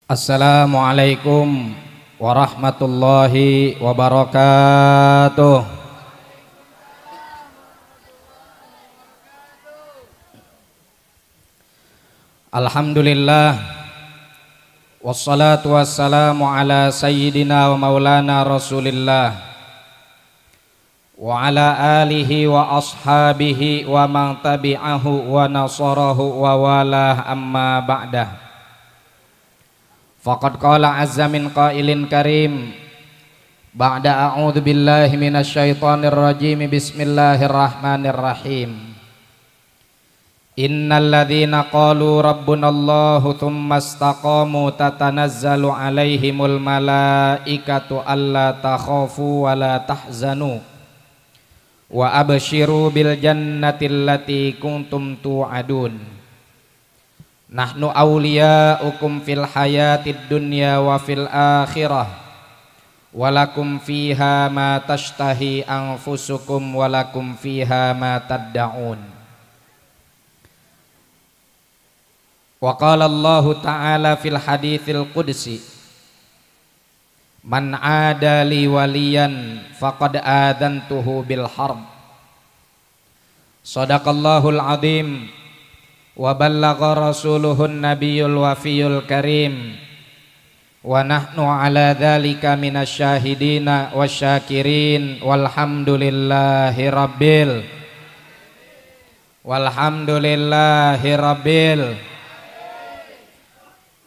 Assalamualaikum warahmatullahi wabarakatuh. Alhamdulillah, wassalatu wassalamu ala sayyidina wa maulana rasulillah wa ala alihi wa ashabihi wa man tabi'ahu wa nasarahu wa walah, amma ba'dah. Faqad qala azza min qailin karim ba'da a'udzu billahi minasyaitonir rajim. Bismillahirrahmanirrahim. Innal ladzina qalu rabbunallahu tsumma istaqamu tatanazzalu alaihimul malaikatu alla takhafu wa la tahzanu wa abshiru bil jannati allati kuntum tu'adun. Nahnu awliya'ukum fil hayatid dunya wa fil akhirah walakum fiha ma tashtahi anfusukum walakum fiha ma tadda'un. Wa qala Allah ta'ala fil haditsil qudsi, man 'ada li waliyan faqad adantuhu bil harb. Shadaqallahul azim wa ballagha rasuluhun nabiyul wafiyul karim wa nahnu ala dzalika minasyahidina wasyakirin walhamdulillahi rabbil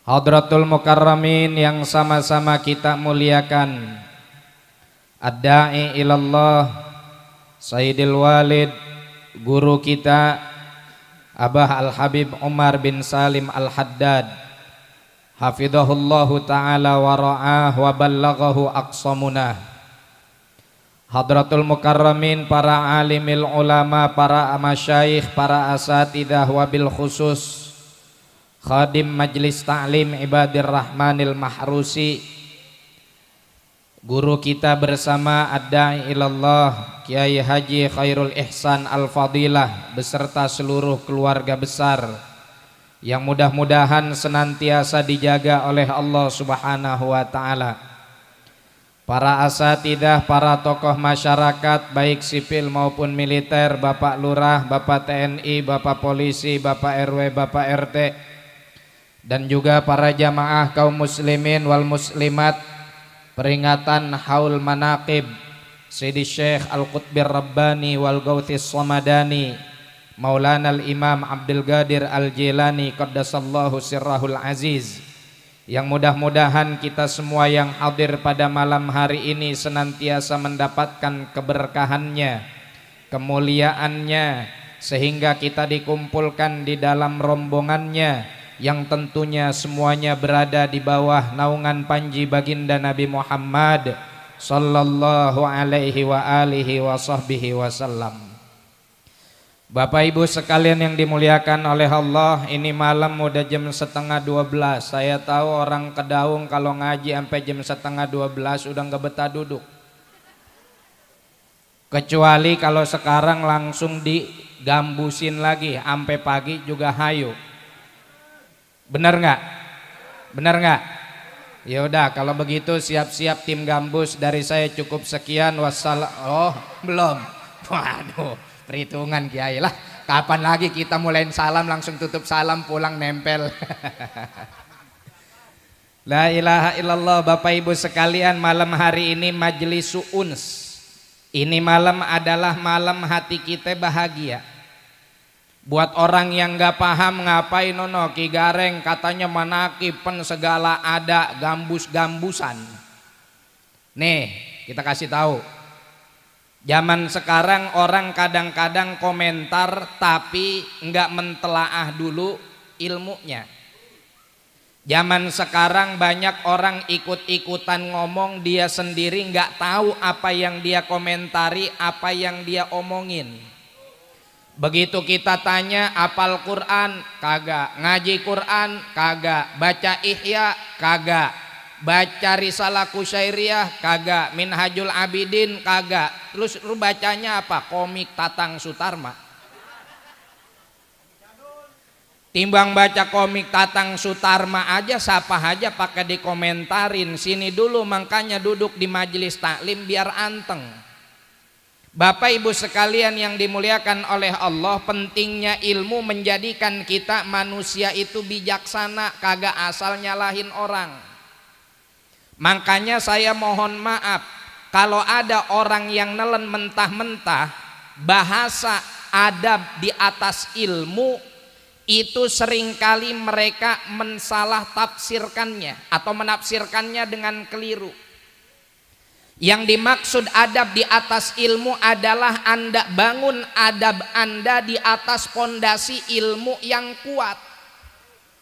hadratul mukarramin yang sama-sama kita muliakan. Ad-da'i ilallah Sayyidil Walid, guru kita Abah Al-Habib Umar bin Salim Al-Haddad, hafidhahullahu ta'ala wa ra'ah wa ballaghahu aqsamunah. Hadratul mukarramin, para alimil ulama, para masyayikh, para asatidah, wabil khusus khadim majlis ta'lim ibadir rahmanil mahrusi, guru kita bersama ad-da'i ilallah Kiai Haji Khairul Ihsan Al-Fadilah beserta seluruh keluarga besar yang mudah-mudahan senantiasa dijaga oleh Allah Subhanahu wa ta'ala. Para asatidah, para tokoh masyarakat baik sipil maupun militer, Bapak Lurah, Bapak TNI, Bapak Polisi, Bapak RW, Bapak RT, dan juga para jamaah kaum muslimin wal muslimat peringatan Haul Manaqib Sayyidi Syekh Al-Qutbir Rabbani wal Gauthis Samadani Maulana Al-Imam Abdul Qadir Al-Jilani Qaddasallahu sirrahul aziz, yang mudah-mudahan kita semua yang hadir pada malam hari ini senantiasa mendapatkan keberkahannya, kemuliaannya, sehingga kita dikumpulkan di dalam rombongannya yang tentunya semuanya berada di bawah naungan panji baginda Nabi Muhammad sallallahu alaihi wa alihi wa sahbihi wasallam. Bapak Ibu sekalian yang dimuliakan oleh Allah, ini malam udah jam 11:30. Saya tahu orang Kedaung kalau ngaji sampai jam 11:30 udah nggak betah duduk, kecuali kalau sekarang langsung digambusin lagi sampai pagi juga hayu. Bener nggak? Bener nggak? Ya udah, kalau begitu siap-siap tim gambus, dari saya cukup sekian. Wassalam. Oh belum, waduh perhitungan Kiai lah, kapan lagi kita mulain salam langsung tutup salam pulang nempel. La ilaha illallah. Bapak Ibu sekalian, malam hari ini majlis uns, ini malam adalah malam hati kita bahagia. Buat orang yang gak paham ngapain nono Ki Gareng katanya manakipen segala ada gambus-gambusan. Nih kita kasih tahu, zaman sekarang orang kadang-kadang komentar tapi nggak mentelaah dulu ilmunya. Zaman sekarang banyak orang ikut-ikutan ngomong, dia sendiri nggak tahu apa yang dia komentari, apa yang dia omongin. Begitu kita tanya, apal Quran? Kagak. Ngaji Quran? Kagak. Baca Ihya? Kagak. Baca Risalah Kusyairiyah? Kagak. Minhajul Abidin? Kagak. Terus lu bacanya apa? Komik Tatang Sutarma. Timbang baca komik Tatang Sutarma aja, siapa aja pakai dikomentarin. Sini dulu, makanya duduk di majelis taklim biar anteng. Bapak Ibu sekalian yang dimuliakan oleh Allah, pentingnya ilmu menjadikan kita manusia itu bijaksana, kagak asal nyalahin orang. Makanya saya mohon maaf kalau ada orang yang nelen mentah-mentah bahasa adab di atas ilmu, itu seringkali mereka mensalah tafsirkannya atau menafsirkannya dengan keliru. Yang dimaksud adab di atas ilmu adalah Anda bangun adab Anda di atas pondasi ilmu yang kuat.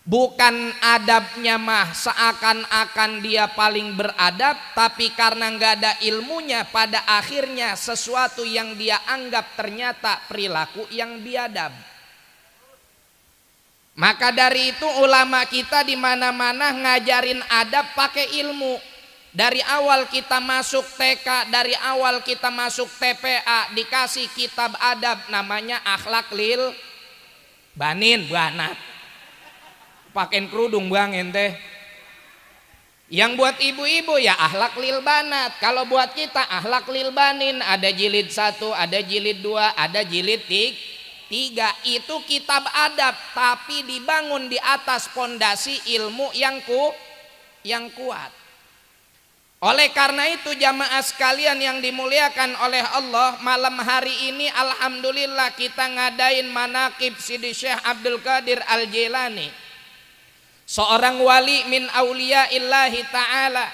Bukan adabnya mah seakan-akan dia paling beradab, tapi karena nggak ada ilmunya, pada akhirnya sesuatu yang dia anggap ternyata perilaku yang biadab. Maka dari itu ulama kita di mana-mana ngajarin adab pakai ilmu. Dari awal kita masuk TK, dari awal kita masuk TPA dikasih kitab adab namanya Akhlak Lil Banin, banat. Pakein kerudung bang ente. Yang buat ibu-ibu ya Akhlak Lil Banat. Kalau buat kita Akhlak Lil Banin, ada jilid 1, ada jilid 2, ada jilid 3. Itu kitab adab, tapi dibangun di atas pondasi ilmu yang kuat. Oleh karena itu jamaah sekalian yang dimuliakan oleh Allah, malam hari ini alhamdulillah kita ngadain manaqib Sidi Syekh Abdul Qadir Al-Jilani, seorang wali min auliya'illahi ta'ala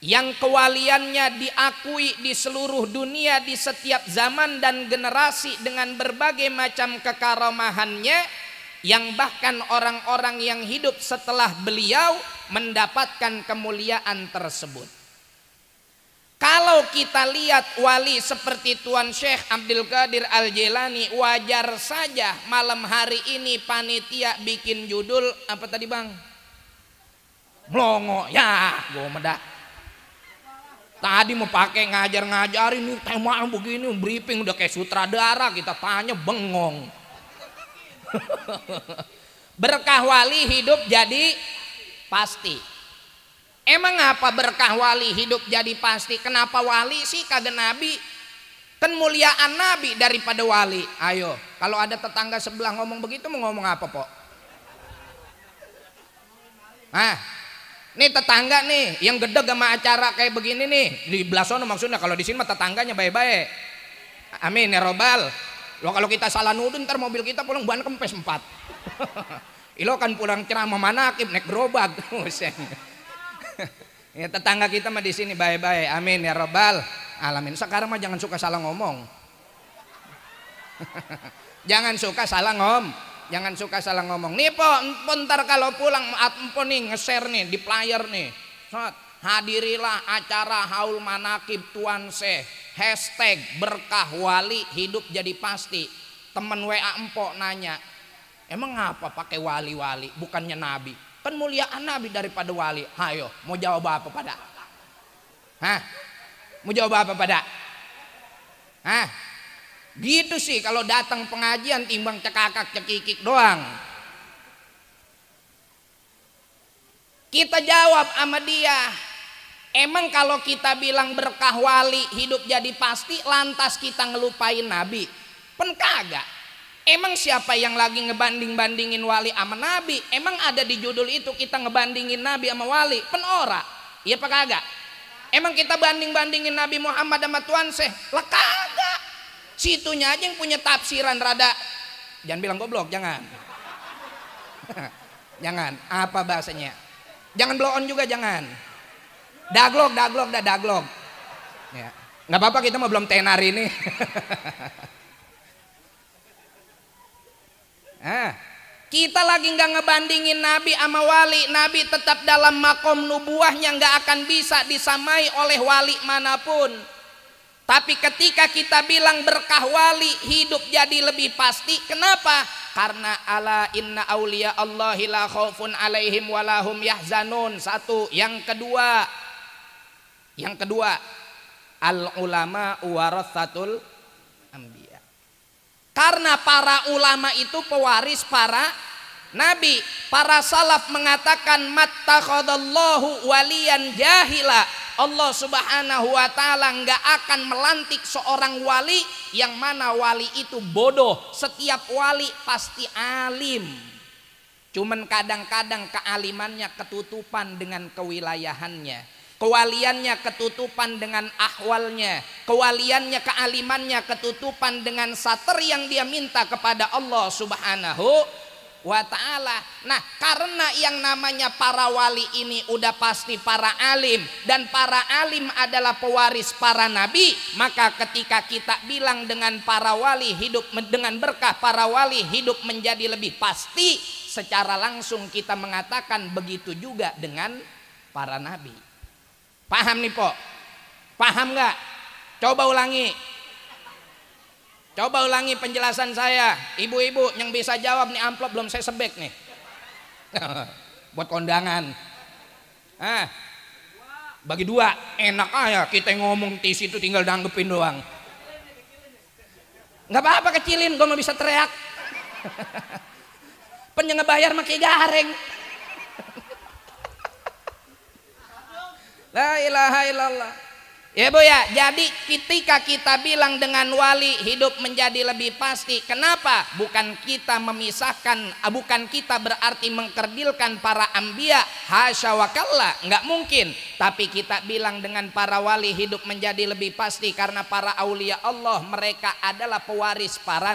yang kewaliannya diakui di seluruh dunia di setiap zaman dan generasi dengan berbagai macam kekaramahannya, yang bahkan orang-orang yang hidup setelah beliau mendapatkan kemuliaan tersebut. Kalau kita lihat wali seperti Tuan Syekh Abdul Qadir Al-Jilani, wajar saja malam hari ini panitia bikin judul apa tadi bang? Melongo ya, gua medak. Tadi mau pakai ngajar-ngajarin nih tema begini, briefing udah kayak sutradara, kita tanya bengong. Berkah wali hidup jadi pasti. Emang apa berkah wali hidup jadi pasti? Kenapa wali sih kagak nabi? Kan muliaan nabi daripada wali. Ayo, kalau ada tetangga sebelah ngomong begitu mau ngomong apa pok? Nih tetangga nih yang gede sama acara kayak begini nih di belah sono, maksudnya kalau di sini mah tetangganya baik-baik. Amin ya robbal. Lo kalau kita salah nuduh ntar mobil kita pulang ban kempes 4. Ilo kan pulang ceramah manaqib naik gerobak. Ya tetangga kita mah di sini baik-baik. Amin ya robbal alamin. Sekarang mah jangan suka salah ngomong. Jangan suka salah ngomong. Nih po ntar kalau pulang empo nih nge-share nih di player nih. Hadirilah acara haul manaqib Tuan Syekh, hashtag berkah wali hidup jadi pasti. Temen WA empok nanya, emang apa pakai wali-wali bukannya nabi? Kan muliaan nabi daripada wali. Ayo mau jawab apa pada? Mau jawab apa pada? Gitu sih kalau datang pengajian timbang cekakak cekikik doang. Kita jawab sama dia, emang kalau kita bilang berkah wali hidup jadi pasti lantas kita ngelupain nabi? Pen kagak. Emang siapa yang lagi ngebanding-bandingin wali sama nabi? Emang ada di judul itu kita ngebandingin nabi sama wali? Pen ora. Iya apa kagak? Emang kita banding-bandingin Nabi Muhammad sama Tuan Syekh? Lah kagak. Situnya aja yang punya tafsiran rada, jangan bilang goblok, jangan. Jangan, apa bahasanya? Jangan blow on juga, jangan. Daglog. Ya. Nggak apa-apa, kita mah belum tenar ini. Kita lagi nggak ngebandingin nabi sama wali. Nabi tetap dalam makom nubuahnya, nggak akan bisa disamai oleh wali manapun. Tapi ketika kita bilang berkah wali hidup jadi lebih pasti, kenapa? Karena ala inna auliya Allahi la khaufun alaihim walahum yahzanun. Satu. Yang kedua, al ulama waratsatul anbiya. Karena para ulama itu pewaris para Nabi, para salaf mengatakan mattakhadallahu waliyan jahila. Allah Subhanahu wa taala enggak akan melantik seorang wali yang mana wali itu bodoh. Setiap wali pasti alim. Cuman kadang-kadang kealimannya ketutupan dengan kewilayahannya. Kewaliannya ketutupan dengan ahwalnya. Kewaliannya, kealimannya ketutupan dengan sater yang dia minta kepada Allah Subhanahu wa ta'ala. Nah, karena yang namanya para wali ini udah pasti para alim, dan para alim adalah pewaris para nabi, maka ketika kita bilang dengan para wali hidup dengan berkah para wali hidup menjadi lebih pasti, secara langsung kita mengatakan begitu juga dengan para nabi. Paham nih Po? Paham nggak? Coba ulangi. Coba ulangi penjelasan saya. Ibu-ibu yang bisa jawab nih, amplop belum saya sebek nih. Buat kondangan. Bagi dua. Enak aja kita ngomong tis itu tinggal danggepin doang. Nggak apa-apa kecilin, gue mau bisa teriak. Pengen ngebayar makai gareng. La ilaha illallah. Ya Bu ya, jadi ketika kita bilang dengan wali hidup menjadi lebih pasti, kenapa? Bukan kita memisahkan, bukan kita berarti mengkerdilkan para anbiya, hasya wa kalla, nggak mungkin. Tapi kita bilang dengan para wali hidup menjadi lebih pasti karena para aulia Allah mereka adalah pewaris para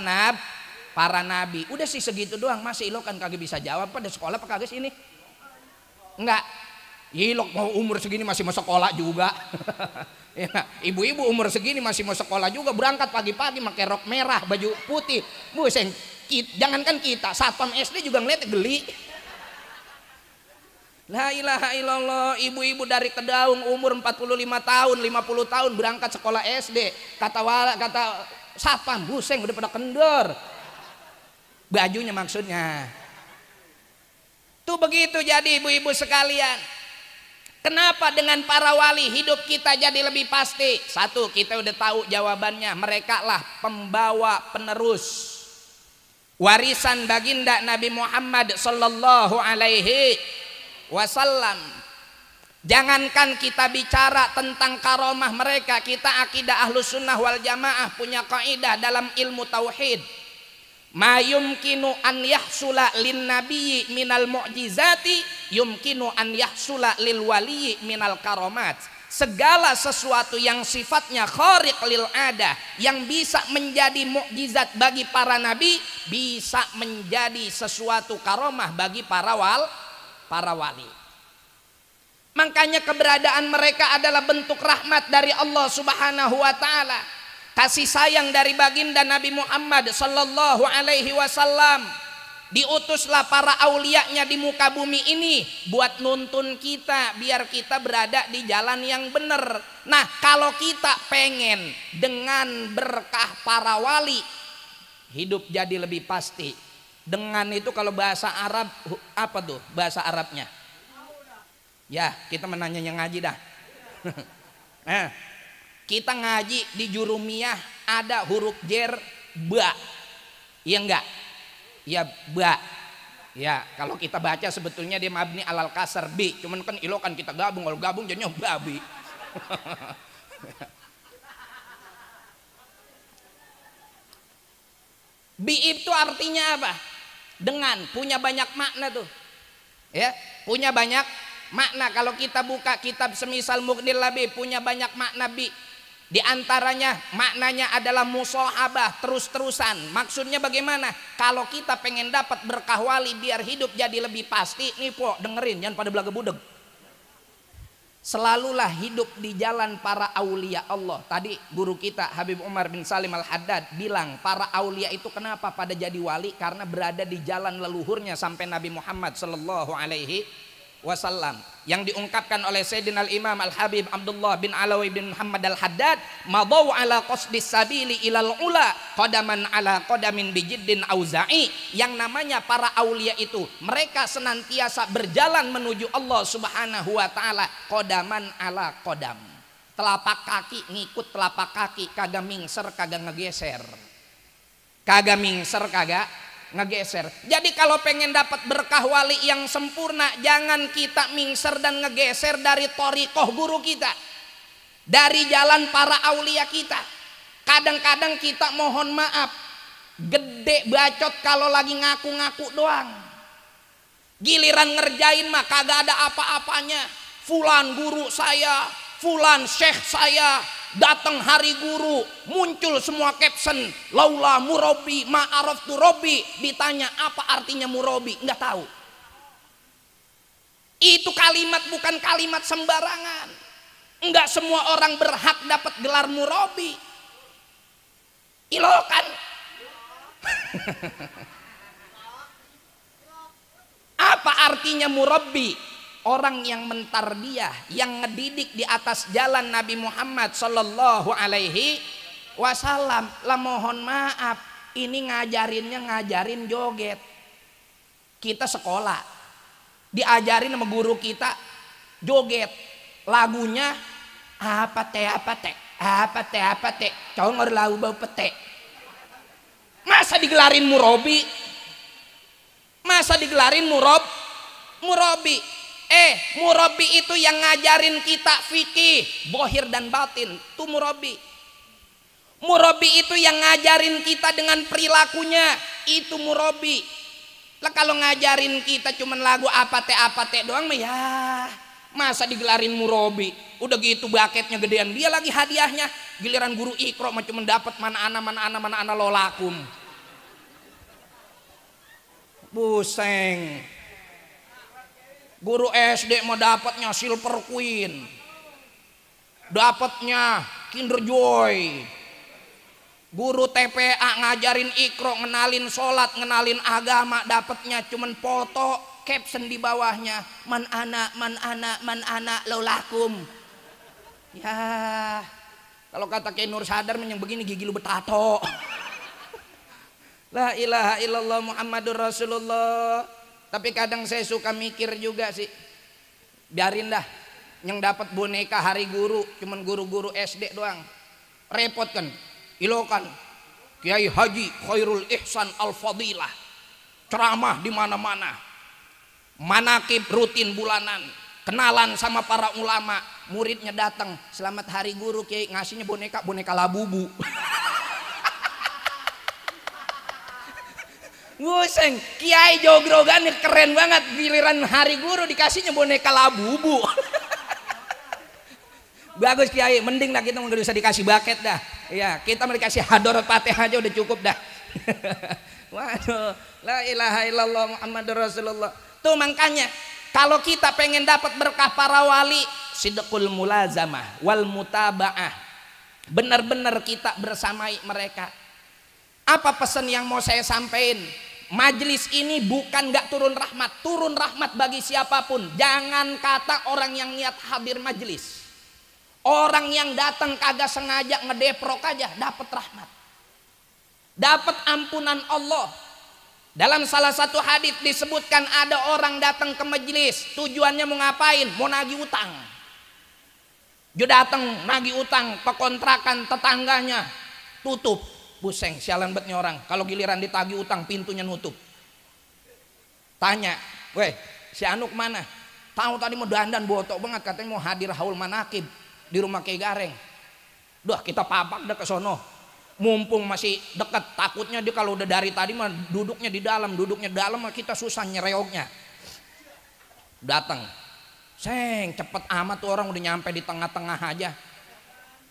nabi. Udah sih segitu doang, masih lo kan kagak bisa jawab pada sekolah apa kagak sih ini? Enggak. Ilok mau umur segini masih mau sekolah juga. Ya, ibu-ibu umur segini masih mau sekolah juga, berangkat pagi-pagi pakai rok merah, baju putih. Buset, jangankan kita, satpam SD juga ngeliat geli. La ilaha illallah, ibu-ibu dari Kedaung umur 45 tahun, 50 tahun berangkat sekolah SD. Kata satpam, buseng udah pada kendor. Bajunya maksudnya. Tuh begitu jadi ibu-ibu sekalian. Kenapa dengan para wali hidup kita jadi lebih pasti? Satu, kita udah tahu jawabannya. Mereka lah pembawa penerus warisan baginda Nabi Muhammad sallallahu alaihi wasallam. Jangankan kita bicara tentang karomah mereka, kita akidah ahlus sunnah wal jamaah punya kaidah dalam ilmu tauhid. Ma yumkinu an yahsula lin nabiyyi minal mu'jizati yumkinu an yahsula lil waliyyi minal karomat. Segala sesuatu yang sifatnya khariq lil ada, yang bisa menjadi mukjizat bagi para nabi, bisa menjadi sesuatu karomah bagi para wali. Makanya keberadaan mereka adalah bentuk rahmat dari Allah Subhanahu wa taala. Kasih sayang dari baginda Nabi Muhammad sallallahu alaihi wasallam. Diutuslah para aulianya di muka bumi ini buat nuntun kita biar kita berada di jalan yang benar. Nah, kalau kita pengen dengan berkah para wali hidup jadi lebih pasti. Dengan itu kalau bahasa Arab apa tuh bahasa Arabnya? Ya, kita menanya yang ngaji dah. Kita ngaji di Jurumiyah ada huruf jer ba. Iya enggak? Ya ba. Ya, kalau kita baca sebetulnya dia mabni alal kasar bi. Cuman kan ilokan kita gabung, kalau gabung jadinya babi. Bi itu artinya apa? Dengan, punya banyak makna tuh. Ya, punya banyak makna. Kalau kita buka kitab semisal Mughnil Labib punya banyak makna bi. Di antaranya maknanya adalah musahabah, terus-terusan. Maksudnya bagaimana? Kalau kita pengen dapat berkah wali biar hidup jadi lebih pasti, nih Po, dengerin, jangan pada belaga budeg. Selalulah hidup di jalan para aulia Allah. Tadi guru kita Habib Umar bin Salim Al-Haddad bilang para aulia itu kenapa pada jadi wali? Karena berada di jalan leluhurnya sampai Nabi Muhammad sallallahu alaihi wasallam. Yang diungkapkan oleh Sayyidina Al-Imam Al-Habib Abdullah bin Alawi bin Muhammad Al-Haddad, madau ala qasdis sabili ilal ula qadaman ala qadamin bijiddin auza'i. Yang namanya para aulia itu mereka senantiasa berjalan menuju Allah Subhanahu wa taala qadaman ala qadam. Telapak kaki ngikut telapak kaki, kagak mingser kagak ngegeser. Kagak mingser kagak ngegeser. Jadi kalau pengen dapat berkah wali yang sempurna, jangan kita mingser dan ngegeser dari thariqah guru kita, dari jalan para aulia kita. Kadang-kadang kita mohon maaf gede bacot kalau lagi ngaku-ngaku doang, giliran ngerjain mah kagak ada apa-apanya. Fulan guru saya, fulan syekh saya, datang hari guru, muncul semua caption, laula murabi ma'araftu robbi. Ditanya apa artinya murabi, nggak tahu. Itu kalimat bukan kalimat sembarangan. Nggak semua orang berhak dapat gelar murabi. Ilokan. Apa artinya murabi? Orang yang mentarbiyah, yang ngedidik di atas jalan Nabi Muhammad sallallahu alaihi wasallam. Lah mohon maaf, ini ngajarin joget. Kita sekolah diajarin sama guru kita joget. Lagunya apa teh congor lagu bau pete. Masa digelarin murabi? Masa digelarin murabi? Murabi itu yang ngajarin kita fikih bohir dan batin, itu murabi. Murabi itu yang ngajarin kita dengan perilakunya, itu murabi. Lah kalau ngajarin kita cuman lagu apa teh doang, ya masa digelarin murabi? Udah gitu baketnya gedean dia lagi hadiahnya, giliran guru Iqra mah cuman dapat mana ana lolakum. Buseng. Guru SD mau dapatnya Silver Queen, dapatnya Kinder Joy. Guru TPA ngajarin Iqra, ngenalin sholat, ngenalin agama, dapatnya cuman foto, caption di bawahnya man ana laulakum. Ya kalau kata Kiai Nur Sadar yang begini gigi lu betato. La ilaha illallah Muhammadur Rasulullah. Tapi kadang saya suka mikir juga sih, biarin dah yang dapat boneka hari guru cuman guru-guru SD doang. Repot kan, ilokan Kiai Haji Khairul Ihsan Al-Fadilah ceramah di mana-mana, manakib rutin bulanan, kenalan sama para ulama. Muridnya datang, selamat hari guru Kiai, ngasihnya boneka labubu. Buseng, Kiai jogrogan keren banget, giliran hari guru dikasihnya boneka labubu. Bagus Kiai, mending dah kita nggak usah dikasih bucket dah. Ya, kita mau dikasih hadorat Fatihah aja udah cukup dah. Waduh, la ilaha illallah Muhammadur Rasulullah. Tuh makanya kalau kita pengen dapat berkah para wali, sidqul mulazamah wal mutabaah. Benar-benar kita bersamai mereka. Apa pesan yang mau saya sampaikan? Majelis ini bukan gak turun rahmat bagi siapapun. Jangan kata orang yang niat hadir majelis. Orang yang datang kagak sengaja ngedeprok aja dapat rahmat, dapat ampunan Allah. Dalam salah satu hadis disebutkan ada orang datang ke majelis, tujuannya mau ngapain? Mau nagih utang. Dia datang nagih utang ke kontrakan tetangganya, tutup. Buseng, sialan betnya orang. Kalau giliran ditagih utang pintunya nutup. Tanya, weh si Anu kemana? Tahu tadi mau dandan botok banget, katanya mau hadir haul manakib di rumah Kiai Gareng. Duh kita papak dah ke sono. Mumpung masih dekat, takutnya dia kalau udah dari tadi mah duduknya di dalam mah kita susah nyereognya. Datang, seng cepet amat tuh orang udah nyampe di tengah-tengah aja.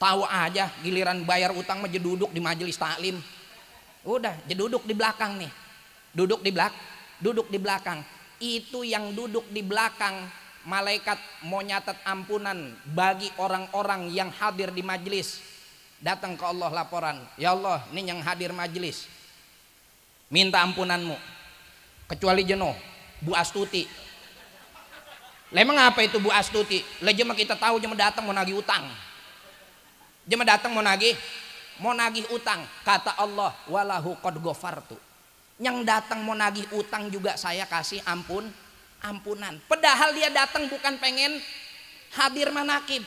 Tahu aja giliran bayar utang mah duduk di majelis taklim. Udah duduk di belakang nih. Duduk di belakang. Itu yang duduk di belakang, malaikat mau nyatet ampunan bagi orang-orang yang hadir di majelis. Datang ke Allah laporan, ya Allah ini yang hadir majelis minta ampunanmu kecuali jeno Bu Astuti. Lemang apa itu Bu Astuti? Lejema kita tahu jema datang mau nagih utang. Jema datang mau nagih utang. Kata Allah, walahu qad ghafartu. Yang datang mau nagih utang juga saya kasih ampunan. Padahal dia datang bukan pengen hadir manakib.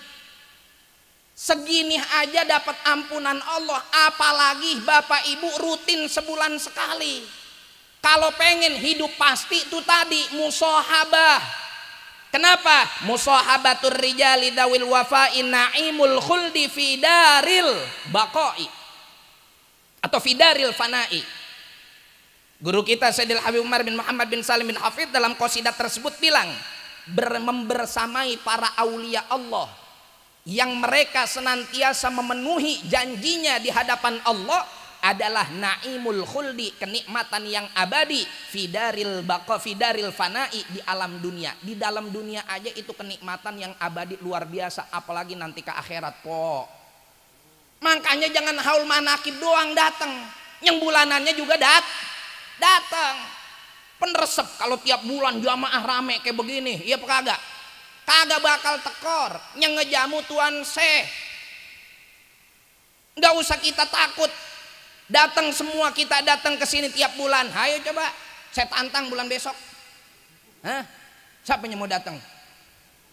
Segini aja dapat ampunan Allah, apalagi Bapak Ibu rutin sebulan sekali. Kalau pengen hidup pasti itu tadi musahabah. Kenapa? Musahabatur rijali dawil wafa'i naimul khuldi fi daril baqai atau fi daril fana'i. Guru kita Sayyidil Habib Umar bin Muhammad bin Salim bin Hafidh dalam qasidah tersebut bilang, membersamai para aulia Allah yang mereka senantiasa memenuhi janjinya di hadapan Allah adalah naimul khuldi, kenikmatan yang abadi, fidaril baqa fidaril fana'i, di alam dunia. Di dalam dunia aja itu kenikmatan yang abadi luar biasa, apalagi nanti ke akhirat kok. Makanya jangan haul manakib doang datang, yang bulanannya juga datang. Peneresep kalau tiap bulan jamaah rame kayak begini, iya apa kagak? Kagak bakal tekor. Yang ngejamu tuan Syekh. Nggak usah kita takut. Datang semua, kita datang ke sini tiap bulan. Ayo coba, saya tantang bulan besok. Hah? Siapa yang mau datang?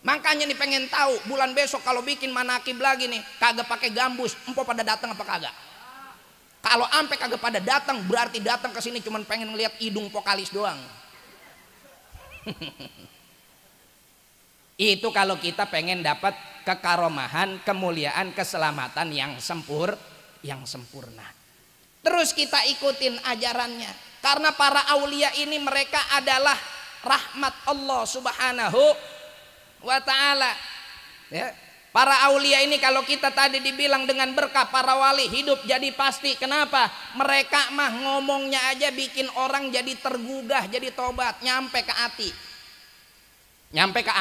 Makanya nih pengen tahu bulan besok kalau bikin manakib lagi nih, kagak pakai gambus, empo pada datang apa kagak? Kalau ampe kagak pada datang, berarti datang ke sini cuman pengen ngeliat hidung vokalis doang. Itu kalau kita pengen dapat kekaromahan, kemuliaan, keselamatan yang sempurna. Terus kita ikutin ajarannya, karena para aulia ini mereka adalah rahmat Allah Subhanahu wa ta'ala, ya. Para aulia ini kalau kita tadi dibilang dengan berkah para wali hidup jadi pasti. Kenapa? Mereka mah ngomongnya aja bikin orang jadi tergugah, jadi tobat, nyampe ke hati, nyampe ke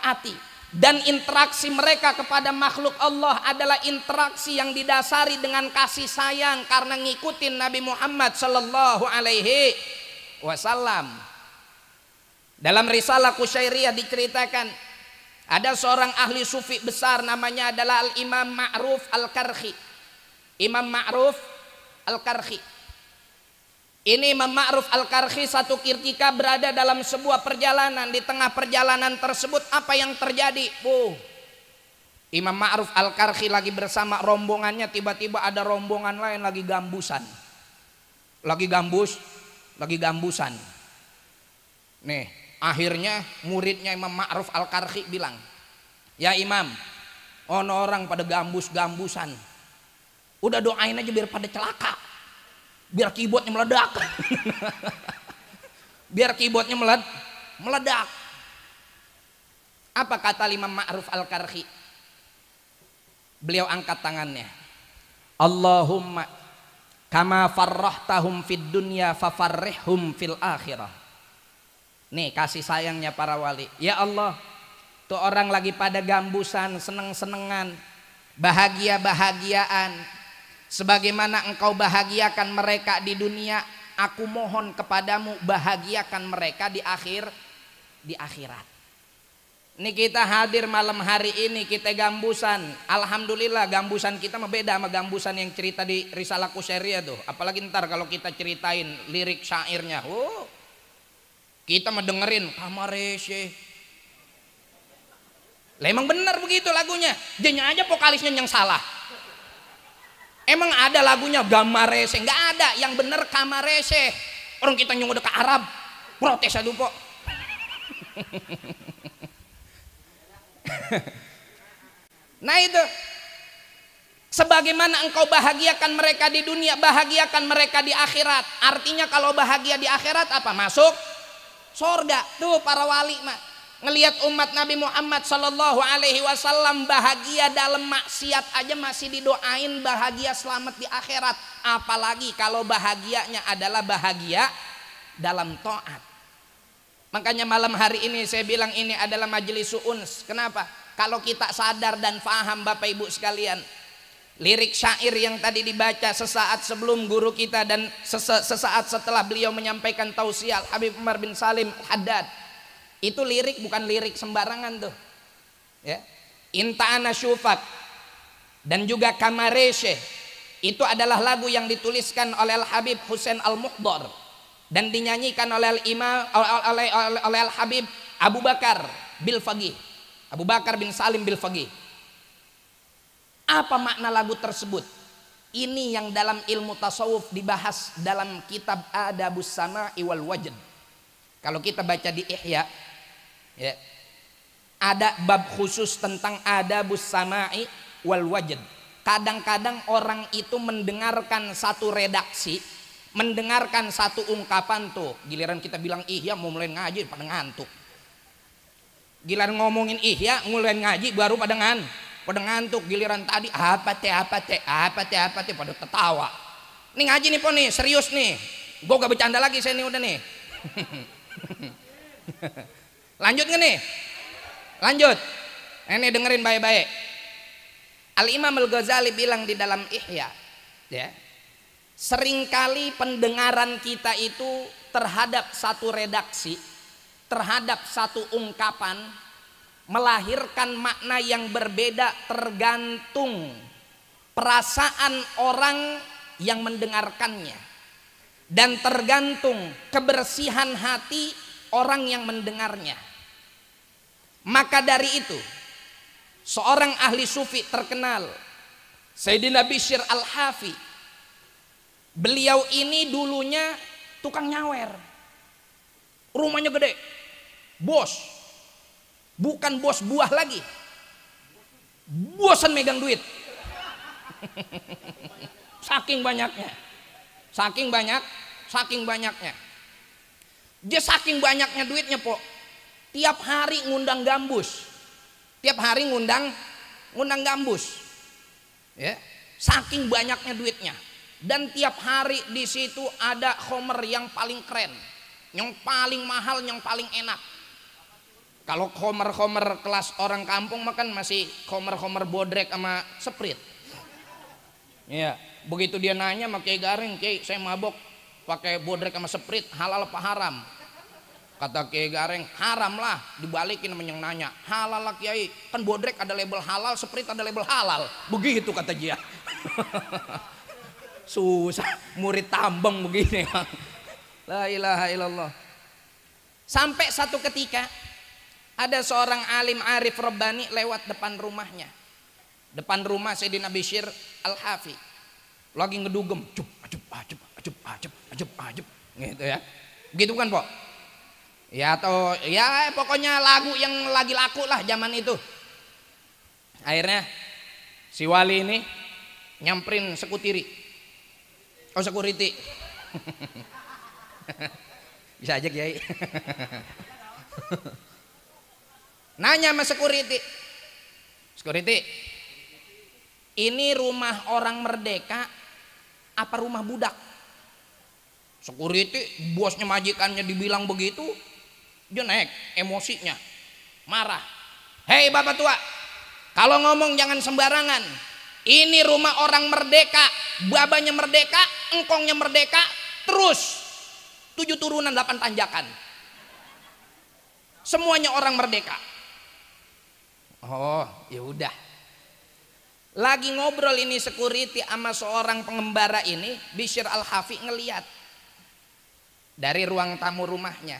hati. Dan interaksi mereka kepada makhluk Allah adalah interaksi yang didasari dengan kasih sayang karena ngikutin Nabi Muhammad sallallahu alaihi wasallam. Dalam risalah Qusyairiyah diceritakan ada seorang ahli sufi besar namanya adalah Al-Imam Ma'ruf Al-Karhi. Imam Ma'ruf Al-Karhi. Ini Imam Ma'ruf Al-Karhi satu ketika berada dalam sebuah perjalanan. Di tengah perjalanan tersebut apa yang terjadi? Imam Ma'ruf Al-Karhi lagi bersama rombongannya, tiba-tiba ada rombongan lain lagi gambusan. Lagi gambusan. Nih, akhirnya muridnya Imam Ma'ruf Al-Karhi bilang, "Ya Imam, orang pada gambusan. Udah doain aja biar pada celaka. Biar keyboardnya meledak." Biar keyboardnya meledak. Apa kata Imam Ma'ruf Al-Karhi? Beliau angkat tangannya. Allahumma kama farrahtahum fid dunya fafarrihhum fil akhirah. Nih kasih sayangnya para wali. Ya Allah, tuh orang lagi pada gambusan, seneng-senengan, bahagia-bahagiaan. Sebagaimana engkau bahagiakan mereka di dunia, aku mohon kepadamu bahagiakan mereka di akhirat. Ini kita hadir malam hari ini, kita gambusan. Alhamdulillah gambusan kita mah beda sama gambusan yang cerita di Risalah Qusyairiyah tuh. Apalagi ntar kalau kita ceritain lirik syairnya. Kita mah dengerin kamarese. Lah emang benar begitu lagunya. Jenya aja vokalisnya yang salah. Emang ada lagunya gamarese? Enggak ada, yang bener kamarese. Orang kita nyung udah ke Arab, protes aduh kok. Nah itu, sebagaimana engkau bahagiakan mereka di dunia, bahagiakan mereka di akhirat. Artinya kalau bahagia di akhirat apa? Masuk surga. Tuh para wali mah ngelihat umat Nabi Muhammad sallallahu alaihi wasallam bahagia dalam maksiat aja masih didoain bahagia selamat di akhirat, apalagi kalau bahagianya adalah bahagia dalam taat. Makanya malam hari ini saya bilang ini adalah majelis uns. Kenapa? Kalau kita sadar dan faham Bapak Ibu sekalian, lirik syair yang tadi dibaca sesaat sebelum guru kita dan sesaat setelah beliau menyampaikan tausiah Habib Umar bin Salim Haddad, itu lirik bukan lirik sembarangan tuh, ya. Inta'ana syufak dan juga Kamarese itu adalah lagu yang dituliskan oleh Al Habib Husain Al Muhdar dan dinyanyikan oleh oleh Al Habib Abu Bakar Bil Faqih, Abu Bakar bin Salim Bil Faqih. Apa makna lagu tersebut? Ini yang dalam ilmu tasawuf dibahas dalam kitab Adabus Sama'i wal Wajd. Kalau kita baca di Ihya, ya, ada bab khusus tentang Adabus Sama'i wal Wajd. Kadang-kadang orang itu mendengarkan satu redaksi, mendengarkan satu ungkapan, tuh giliran kita bilang Ihya mau mulai ngaji pada ngantuk. Giliran ngomongin Ihya mulai ngaji baru pada ngantuk. Giliran tadi apa teh pada ketawa. Nih ngaji nih po nih, serius nih. Gue gak bercanda lagi saya nih udah nih. Lanjut gak nih? Lanjut. Ini dengerin baik-baik. Al-Imam Al-Ghazali bilang di dalam Ihya, ya, seringkali pendengaran kita itu terhadap satu redaksi, terhadap satu ungkapan melahirkan makna yang berbeda tergantung perasaan orang yang mendengarkannya dan tergantung kebersihan hati orang yang mendengarnya. Maka dari itu seorang ahli sufi terkenal, Sayyidina Bishr Al-Hafi, beliau ini dulunya tukang nyawer, rumahnya gede, bos. Bukan bos buah lagi, bosan megang duit. Saking banyaknya dia, saking banyaknya duitnya po, tiap hari ngundang gambus, ya, saking banyaknya duitnya. Dan tiap hari di situ ada khomer yang paling keren, yang paling mahal, yang paling enak. Kalau khomer kelas orang kampung makan masih khomer bodrek sama Sprite. Ya, begitu dia nanya sama Kiai Gareng, Kiai saya mabok pakai bodrek sama Sprite, halal apa haram? Kata Kiai Gareng, haram lah. Dibalikin sama yang nanya, halal lah Kiai, kan bodrek ada label halal, Sprite ada label halal. Begitu kata dia. Susah, murid tambang begini. La ilaha illallah. Sampai satu ketika ada seorang alim arif Rabbani lewat depan rumahnya, depan rumah Sayyidina Bishr Al-Hafi, lagi ngedugem, ajub, gitu ya, begitu kan po? Ya atau ya pokoknya lagu yang lagi laku lah zaman itu. Akhirnya si wali ini nyamperin security, bisa aja Kiai. Nanya sama security, ini rumah orang merdeka apa rumah budak? Security, bosnya majikannya dibilang begitu, dia naik emosinya, marah. Hei bapak tua, kalau ngomong jangan sembarangan. Ini rumah orang merdeka, babanya merdeka, engkongnya merdeka, terus 7 turunan 8 tanjakan, semuanya orang merdeka. Oh, ya udah. Lagi ngobrol ini security sama seorang pengembara ini, Bishr Al-Hafi ngeliat dari ruang tamu rumahnya.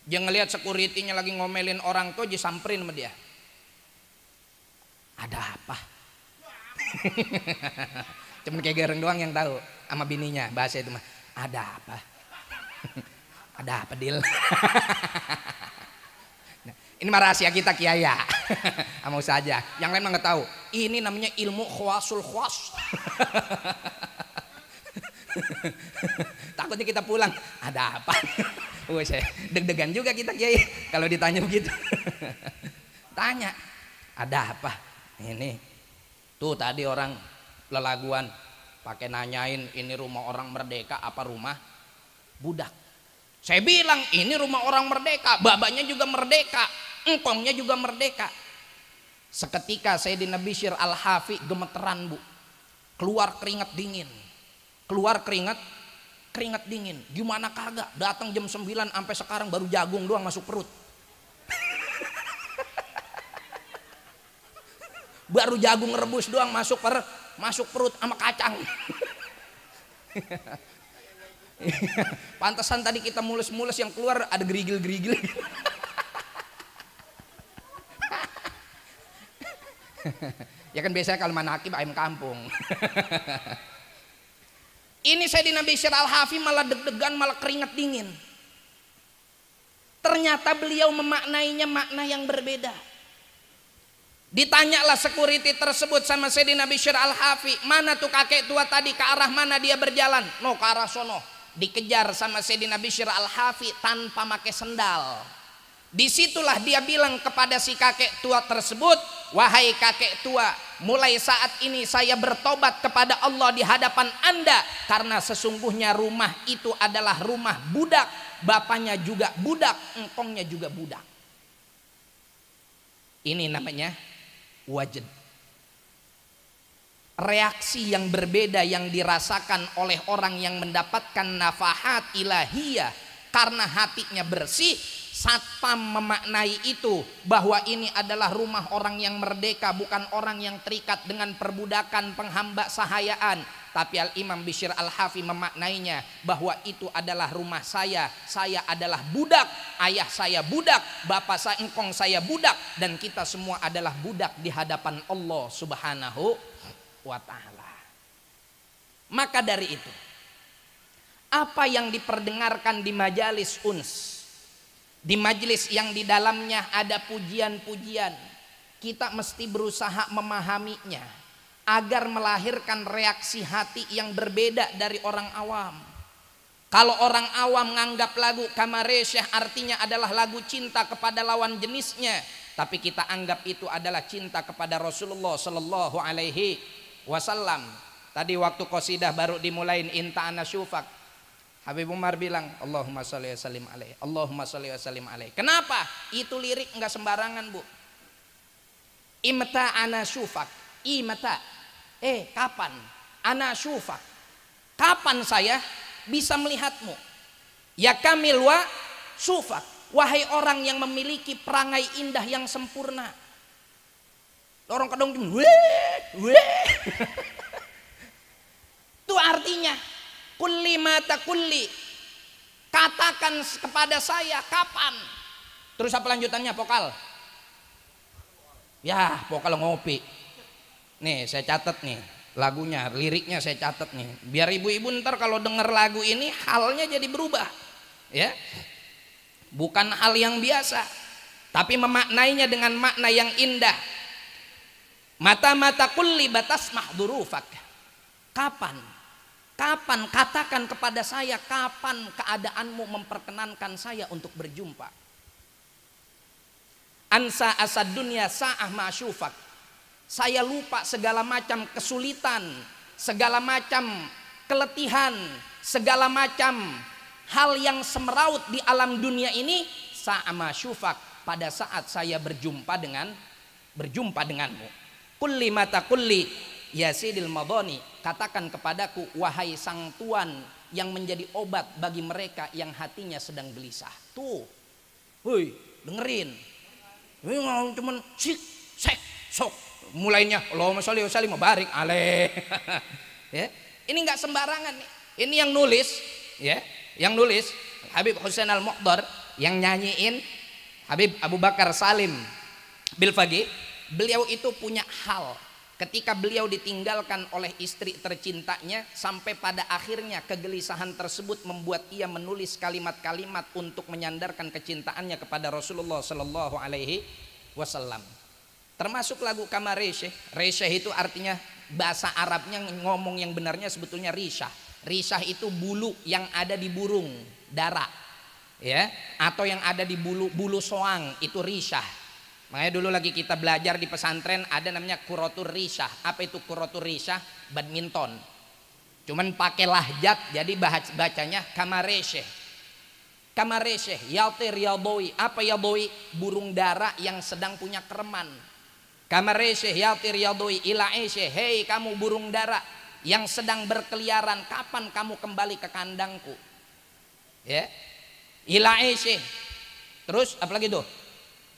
Dia ngeliat security-nya lagi ngomelin orang tuh, dia samperin sama dia. Ada apa? Cuman kayak Gareng doang yang tahu sama bininya bahasa itu mah. Ada apa? Ada apa, Dil? Ini mah rahasia kita Kiai ya. Mau saja. Yang lain mah nggak tahu. Ini namanya ilmu khawasul khawas. Takutnya kita pulang, ada apa? Saya deg-degan juga kita Kiai kalau ditanya begitu. Tanya, ada apa? Ini tuh tadi orang lelaguan pakai nanyain ini rumah orang merdeka apa rumah budak. Saya bilang ini rumah orang merdeka, babanya juga merdeka, engkongnya juga merdeka. Seketika Sayyidina Bishr Al-Hafi gemeteran bu, keluar keringat dingin, gimana kagak, datang jam 9 sampai sekarang baru jagung doang masuk perut. Baru jagung rebus doang masuk perut sama kacang. Pantesan tadi kita mulus-mulus yang keluar ada gerigil-gerigil. Ya kan biasanya kalau manakib ayam kampung. Ini Sayyidina Bishr Al-Hafi malah deg-degan, malah keringat dingin. Ternyata beliau memaknainya makna yang berbeda. Ditanyalah security tersebut sama Sayyidina Bishr Al-Hafi, mana tuh kakek tua tadi, ke arah mana dia berjalan? No, ke arah sono. Dikejar sama Sayyidina Bishr Al-Hafi tanpa pakai sendal. Disitulah dia bilang kepada si kakek tua tersebut, wahai kakek tua, mulai saat ini saya bertobat kepada Allah di hadapan Anda, karena sesungguhnya rumah itu adalah rumah budak, bapaknya juga budak, engkongnya juga budak. Ini namanya wajid. Reaksi yang berbeda yang dirasakan oleh orang yang mendapatkan nafahat ilahiyah karena hatinya bersih. Satpam memaknai itu bahwa ini adalah rumah orang yang merdeka, bukan orang yang terikat dengan perbudakan, penghamba sahayaan. Tapi Al-Imam Bishr Al-Hafi memaknainya bahwa itu adalah rumah saya adalah budak, ayah saya budak, bapak saya, engkong saya budak, dan kita semua adalah budak di hadapan Allah Subhanahu wa ta'ala. Maka dari itu, apa yang diperdengarkan di majalis uns, di majelis yang di dalamnya ada pujian-pujian, kita mesti berusaha memahaminya agar melahirkan reaksi hati yang berbeda dari orang awam. Kalau orang awam menganggap lagu Kamaresyah artinya adalah lagu cinta kepada lawan jenisnya, tapi kita anggap itu adalah cinta kepada Rasulullah Sallallahu Alaihi Wasallam. Tadi waktu qasidah baru dimulain Inta Ana Syufak, Habib Umar bilang Allahumma sholli wa sallim alaihi, Allahumma sholli wa sallim alaihi. Kenapa? Itu lirik enggak sembarangan, Bu. Imta ana syufak, imta. Kapan? Ana syufak. Kapan saya bisa melihatmu? Ya kamil wa syufak. Wahai orang yang memiliki perangai indah yang sempurna. Orang kadang itu artinya kulli mata kulli, katakan kepada saya kapan. Terus apa lanjutannya? Vokal. Ya, vokal ngopi. Nih saya catat nih lagunya, liriknya saya catat nih, biar ibu-ibu ntar kalau denger lagu ini halnya jadi berubah, ya. Bukan hal yang biasa, tapi memaknainya dengan makna yang indah. Mata-mata kulli batas mahdurufak. Kapan? Kapan, katakan kepada saya kapan keadaanmu memperkenankan saya untuk berjumpa. Ansa asad dunia sa'ah ma'syufak. Saya lupa segala macam kesulitan, segala macam keletihan, segala macam hal yang semeraut di alam dunia ini, sa'ah ma'syufak, pada saat saya berjumpa denganmu. Kulli mata kulli ya sidil madoni, katakan kepadaku wahai sang tuan yang menjadi obat bagi mereka yang hatinya sedang gelisah. Tuh, woi dengerin, ini ngomong cuman sik sek sok, mulainya Allahumma sholli wa sallim barik alaih. Ya, ini nggak sembarangan nih. Ini yang nulis, ya, yang nulis Habib Husain Al-Muqdar, yang nyanyiin Habib Abu Bakar Salim Bilfaqih. Beliau itu punya hal ketika beliau ditinggalkan oleh istri tercintanya, sampai pada akhirnya kegelisahan tersebut membuat ia menulis kalimat-kalimat untuk menyandarkan kecintaannya kepada Rasulullah Sallallahu Alaihi Wasallam. Termasuk lagu Kamaresyah. Resyah itu artinya bahasa Arabnya, ngomong yang benarnya sebetulnya risyah. Risyah itu bulu yang ada di burung dara, ya, atau yang ada di bulu soang, itu risyah. Makanya dulu lagi kita belajar di pesantren ada namanya kurotur risyah. Apa itu kurotur risyah? Badminton. Cuman pakai lahjat, jadi bacanya Kamaresyah. Kamaresyah, yatir yadowi. Apa yadowi? Burung dara yang sedang punya kereman. Kamaresyah yatir yadowi ilaesyah. Hei kamu burung dara yang sedang berkeliaran, kapan kamu kembali ke kandangku? Ya, ilaesyah. Terus apalagi tuh?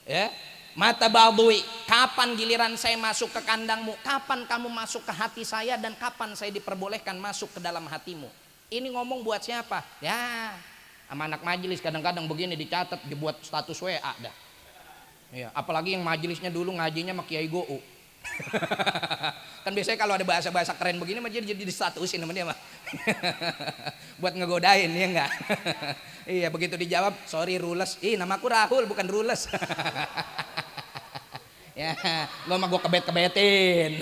Ya, mata badui, kapan giliran saya masuk ke kandangmu? Kapan kamu masuk ke hati saya dan kapan saya diperbolehkan masuk ke dalam hatimu? Ini ngomong buat siapa? Ya, sama anak majelis kadang-kadang begini dicatat, dibuat status WA dah. Ya, apalagi yang majelisnya dulu ngajinya sama Kiai Gou. Kan biasanya kalau ada bahasa-bahasa keren begini mah jadi statusin sama dia mah. Buat ngegodain ya enggak. Iya, begitu dijawab, sorry Rules. Ih, namaku Rahul bukan Rules. Ya, lo mah gue kebet-kebetin.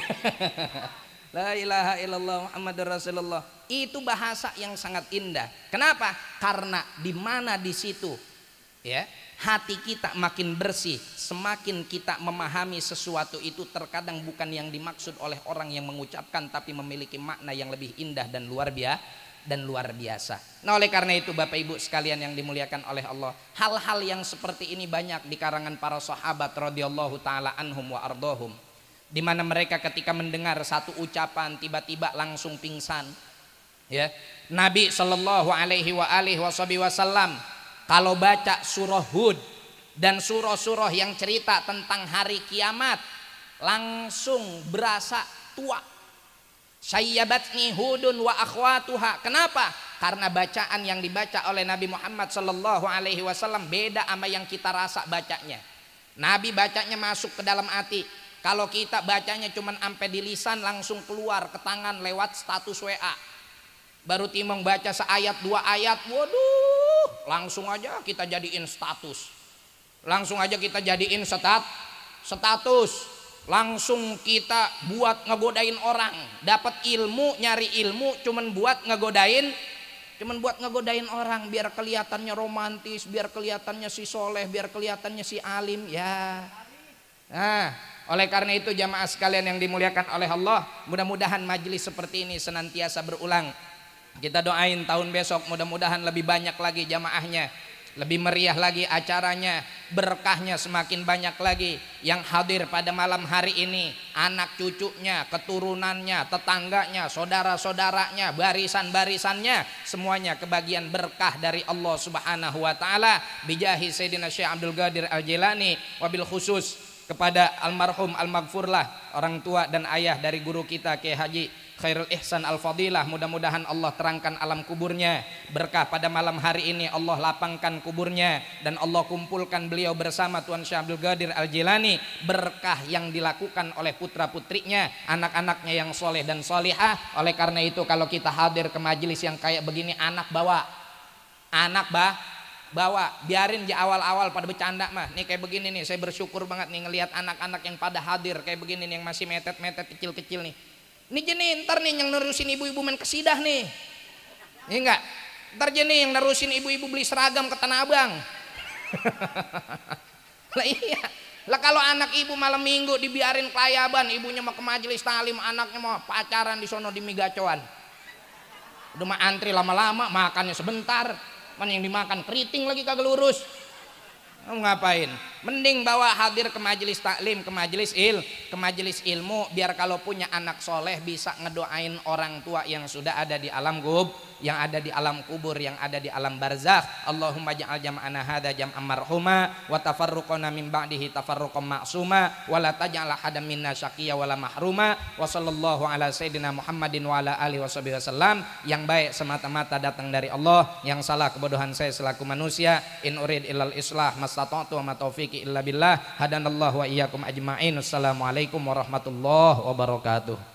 La ilaha illallah Muhammadur Rasulullah. Itu bahasa yang sangat indah. Kenapa? Karena di mana di situ ya, hati kita makin bersih, semakin kita memahami sesuatu itu terkadang bukan yang dimaksud oleh orang yang mengucapkan, tapi memiliki makna yang lebih indah dan luar biasa. Nah, oleh karena itu Bapak Ibu sekalian yang dimuliakan oleh Allah, hal-hal yang seperti ini banyak di karangan para sahabat radhiyallahu taala anhum wa ardhahum, di mana mereka ketika mendengar satu ucapan tiba-tiba langsung pingsan. Ya, Nabi Shallallahu Alaihi Wasallam kalau baca surah Hud dan surah-surah yang cerita tentang hari kiamat langsung berasa tua. Sayyabatni Hudun wa akhwatuha. Kenapa? Karena bacaan yang dibaca oleh Nabi Muhammad Shallallahu Alaihi Wasallam beda sama yang kita rasa bacanya. Nabi bacanya masuk ke dalam hati. Kalau kita bacanya cuman sampai di lisan langsung keluar ke tangan lewat status WA. Baru timong baca seayat dua ayat, waduh, langsung aja kita jadiin status. Langsung aja kita jadiin status. Langsung kita buat ngegodain orang. Dapat ilmu, nyari ilmu cuman buat ngegodain orang biar kelihatannya romantis, biar kelihatannya si soleh, biar kelihatannya si alim ya. Nah, oleh karena itu jamaah sekalian yang dimuliakan oleh Allah, mudah-mudahan majelis seperti ini senantiasa berulang. Kita doain tahun besok mudah-mudahan lebih banyak lagi jamaahnya, lebih meriah lagi acaranya, berkahnya semakin banyak lagi. Yang hadir pada malam hari ini, anak cucunya, keturunannya, tetangganya, saudara-saudaranya, barisan-barisannya, semuanya kebagian berkah dari Allah Subhanahu wa taala. Bijahi Sayyidina Syekh Abdul Qadir Al-Jilani, wabil khusus kepada almarhum al-maghfurlah, orang tua dan ayah dari guru kita Kiai Haji Khairul Ihsan Al-Fadilah, mudah-mudahan Allah terangkan alam kuburnya, berkah pada malam hari ini Allah lapangkan kuburnya, dan Allah kumpulkan beliau bersama Tuan Syekh Abdul Qadir Al-Jilani, berkah yang dilakukan oleh putra-putrinya, anak-anaknya yang soleh dan solihah. Oleh karena itu kalau kita hadir ke majelis yang kayak begini, anak bawa, biarin di awal-awal pada bercanda mah. Nih kayak begini nih, saya bersyukur banget nih ngelihat anak-anak yang pada hadir kayak begini nih, yang masih metet-metet kecil-kecil nih. Ini jenih ntar nih yang nerusin ibu-ibu main kesidah nih. Ini enggak? Ntar jenih yang nerusin ibu-ibu beli seragam ke Tanah Abang. Lah iya. Lah kalau anak ibu malam minggu dibiarin kelayaban, ibunya mau ke majelis talim, anaknya mau pacaran di sono di Migacoan. Udah mah antri lama-lama, makannya sebentar. Mana yang dimakan keriting lagi kagak lurus. Ngapain? Mending bawa hadir ke majelis taklim, ke majelis ilmu, biar kalau punya anak soleh bisa ngedoain orang tua yang sudah ada di alam yang ada di alam kubur, yang ada di alam barzakh. Allahumma ja'al jam'ana hadza jam'an marhuma wa tafarruqana min ba'dihi tafarruqan ma'suma wa la taj'al ahadan minna syaqiyya wa la mahruma. Wa sallallahu ala sayyidina Muhammadin wa ala alihi wasallam. Yang baik semata-mata datang dari Allah, yang salah kebodohan saya selaku manusia. In urid illal islah mastata'tu wa ma taufiqi illa billah. Hadanallahu wa iyyakum ajma'in. Assalamualaikum warahmatullahi wabarakatuh.